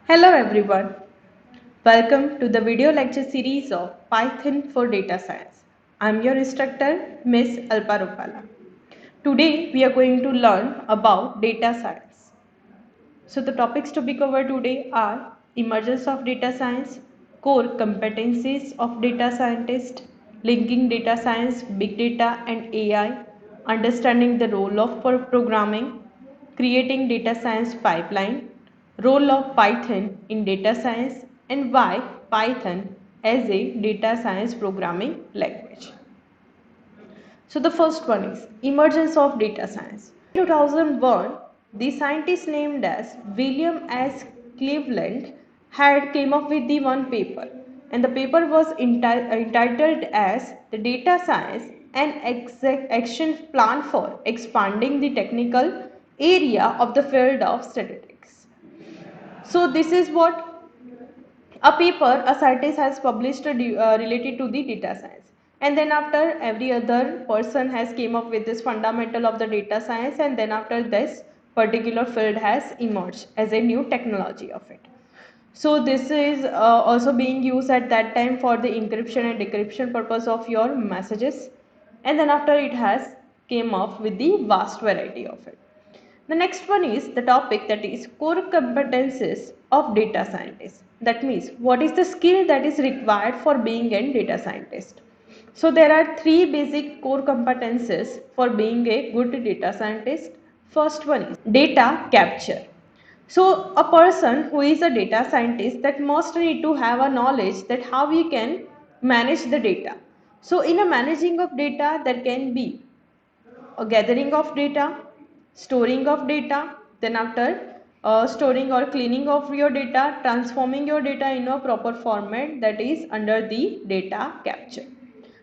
Hello everyone. Welcome to the video lecture series of Python for Data Science. I'm your instructor, Miss Alpa Rupala. Today we are going to learn about data science. So the topics to be covered today are emergence of data science, core competencies of data scientist, linking data science, big data and AI, understanding the role of programming, creating data science pipeline, role of Python in data science and why Python as a data science programming language. So the first one is emergence of data science. In 2001, the scientist named as William S. Cleveland had came up with the one paper, and the paper was entitled as the data science an action plan for expanding the technical area of the field of statistics. So this is what a paper a scientist has published related to the data science, and then after every other person has came up with this fundamental of the data science, and then after this particular field has emerged as a new technology of it. So this is also being used at that time for the encryption and decryption purpose of your messages, and then after it has came up with the vast variety of it. The next one is the topic, that is core competences of data scientist. That means what is the skill that is required for being a data scientist. So there are three basic core competences for being a good data scientist. First one is data capture. So a person who is a data scientist that must need to have a knowledge that how we can manage the data. So in a managing of data, there can be a gathering of data, storing of data, then after storing or cleaning of your data, transforming your data in a proper format, that is under the data capture.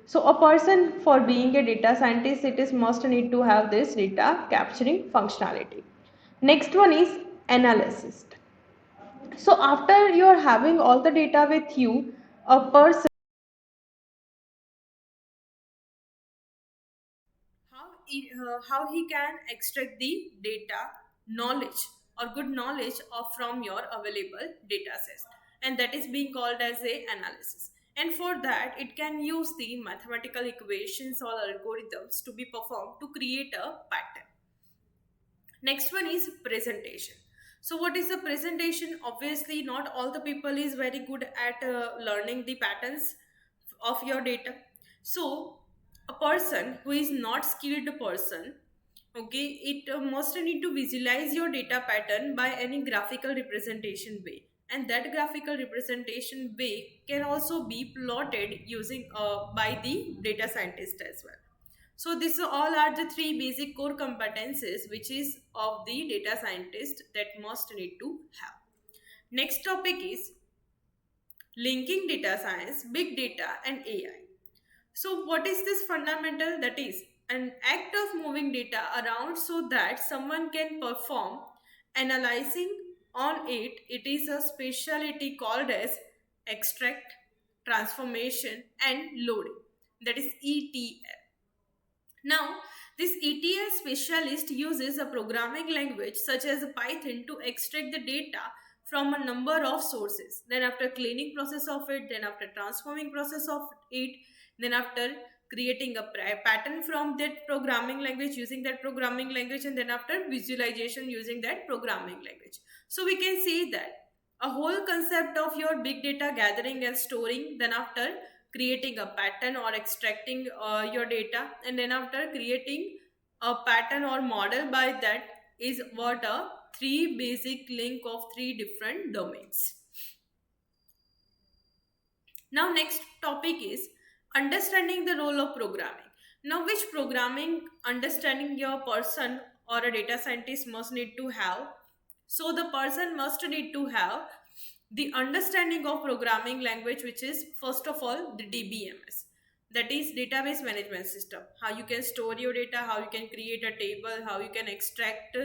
So a person for being a data scientist, it is must need to have this data capturing functionality. Next one is analysis. So after you are having all the data with you, a person how he can extract the data knowledge or good knowledge of from your available data sets, and that is being called as a analysis. And for that it can use the mathematical equations or algorithms to be performed to create a pattern. Next one is presentation. So what is the presentation? Obviously not all the people is very good at learning the patterns of your data. So a person who is not skilled person, okay, it must need to visualize your data pattern by any graphical representation way, and that graphical representation way can also be plotted using by the data scientist as well. So this all are the three basic core competences which is of the data scientist that must need to have. Next topic is linking data science, big data and AI. So what is this fundamental? That is an act of moving data around so that someone can perform analyzing on it. It is a specialty called as extract, transformation and loading. That is ETL. Now, this ETL specialist uses a programming language such as Python to extract the data from a number of sources. Then after cleaning process of it, then after transforming process of it, then after creating a pattern from that programming language using that programming language, and then after visualization using that programming language. So we can say that a whole concept of your big data gathering and storing, then after creating a pattern or extracting your data, and then after creating a pattern or model by that is what a three basic link of three different domains. Now next topic is understanding the role of programming. Now which programming understanding your person or a data scientist must need to have? So the person must need to have the understanding of programming language, which is first of all the DBMS, that is database management system. How you can store your data, how you can create a table, how you can extract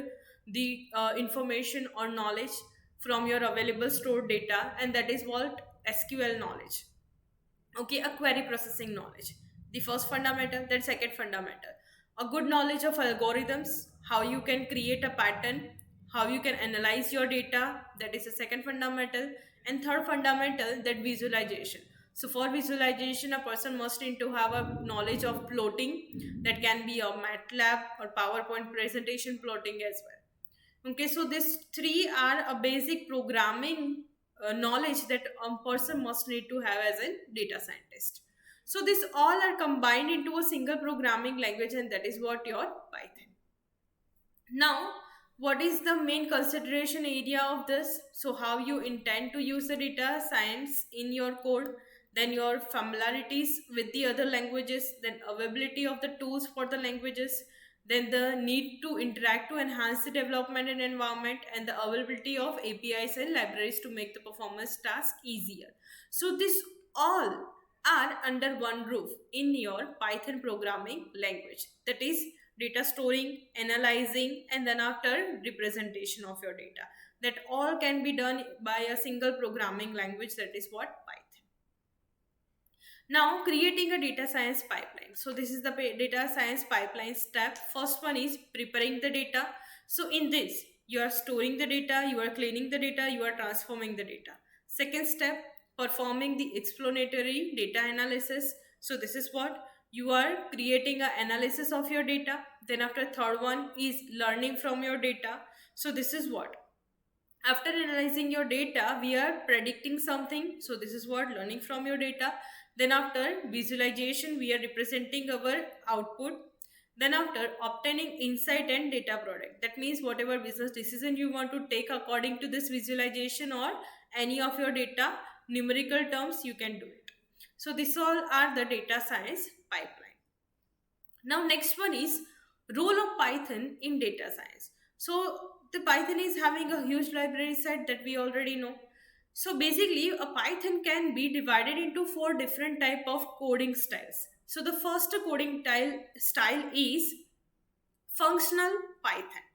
the information or knowledge from your available stored data, and that is what SQL knowledge. Okay, a query processing knowledge. the first fundamental. Then second fundamental, a good knowledge of algorithms, how you can create a pattern, how you can analyze your data, that is the second fundamental. And third fundamental, that visualization. So for visualization, a person must need to have a knowledge of plotting, that can be a MATLAB or PowerPoint presentation plotting as well. Okay, so these three are a basic programming knowledge that a person must need to have as a data scientist. So these all are combined into a single programming language, and that is what your Python. Now, what is the main consideration area of this? So how you intend to use the data science in your code, then your familiarities with the other languages, then availability of the tools for the languages, then the need to interact to enhance the development and environment, and the availability of APIs and libraries to make the performance task easier. So this all are under one roof in your Python programming language, that is data storing, analyzing, and then after representation of your data. That all can be done by a single programming language, that is what Python. Now, creating a data science pipeline. So this is the data science pipeline step. First one is preparing the data. So in this, you are storing the data, you are cleaning the data, you are transforming the data. Second step, performing the explanatory data analysis. So this is what you are creating an analysis of your data. Then after, third one is learning from your data. So this is what, after analyzing your data, we are predicting something. So this is what, learning from your data. Then after visualization, we are representing our output. Then after, obtaining insight and data product. That means whatever business decision you want to take according to this visualization or any of your data numerical terms, you can do it. So this all are the data science pipeline. Now next one is role of Python in data science. So the Python is having a huge library set that we already know. So basically, a Python can be divided into four different type of coding styles. So the first coding style is functional Python.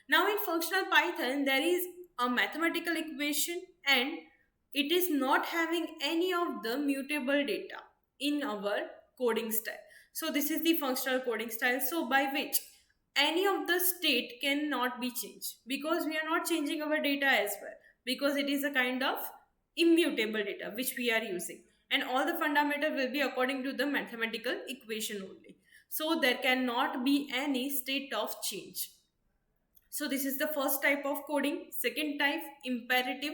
Now in functional Python, there is a mathematical equation, and it is not having any of the mutable data in our coding style. So this is the functional coding style. So by which any of the state cannot be changed, because we are not changing our data as well, because it is a kind of immutable data which we are using, and all the fundamental will be according to the mathematical equation only. So there cannot be any state of change. So this is the first type of coding. Second type, imperative.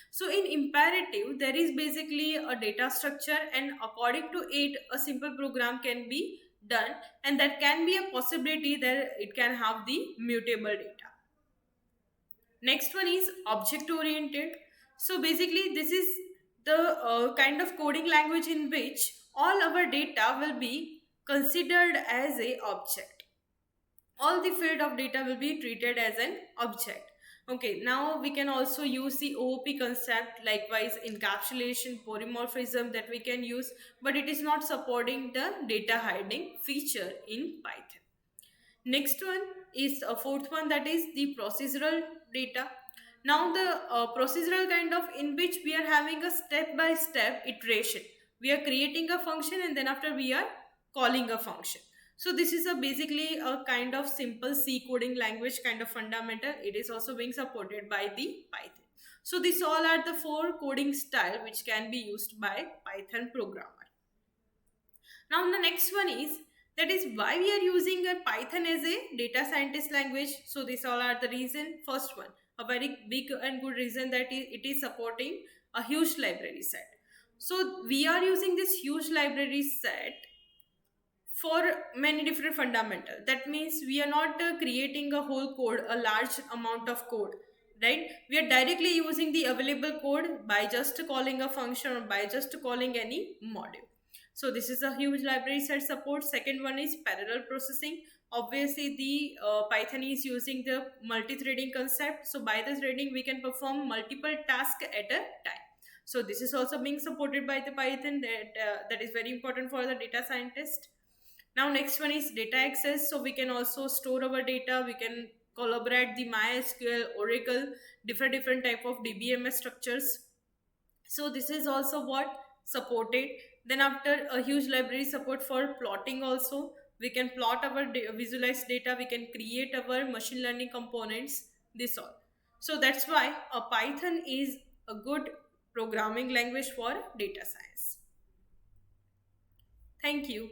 So in imperative, there is basically a data structure, and according to it, a simple program can be done, and that can be a possibility that it can have the mutable data. Next one is object oriented. So basically, this is the kind of coding language in which all our data will be considered as a object. All the field of data will be treated as an object. Okay, now we can also use the OOP concept, likewise encapsulation, polymorphism that we can use, but it is not supporting the data hiding feature in Python. Next one is a fourth one, that is the procedural data. Now the procedural kind of in which we are having a step-by-step iteration. We are creating a function, and then after we are calling a function. So this is basically a kind of simple C coding language kind of fundamental. It is also being supported by the Python. So these all are the four coding style which can be used by Python programmer. Now the next one is, that is why we are using a Python as a data scientist language. So these all are the reason. First one, a very big and good reason, that it is supporting a huge library set. So we are using this huge library set for many different fundamental. That means we are not creating a whole code, a large amount of code, right? We are directly using the available code by just calling a function or by just calling any module. So this is a huge library set support. Second one is parallel processing. Obviously, the Python is using the multi-threading concept. So by the threading, we can perform multiple tasks at a time. So this is also being supported by the Python. That is very important for the data scientist. Now next one is data access. So we can also store our data. We can collaborate the MySQL, Oracle, different type of DBMS structures. So this is also what supported. Then after, a huge library support for plotting also. We can plot our visualized data, we can create our machine learning components, this all. So that's why a Python is a good programming language for data science. Thank you.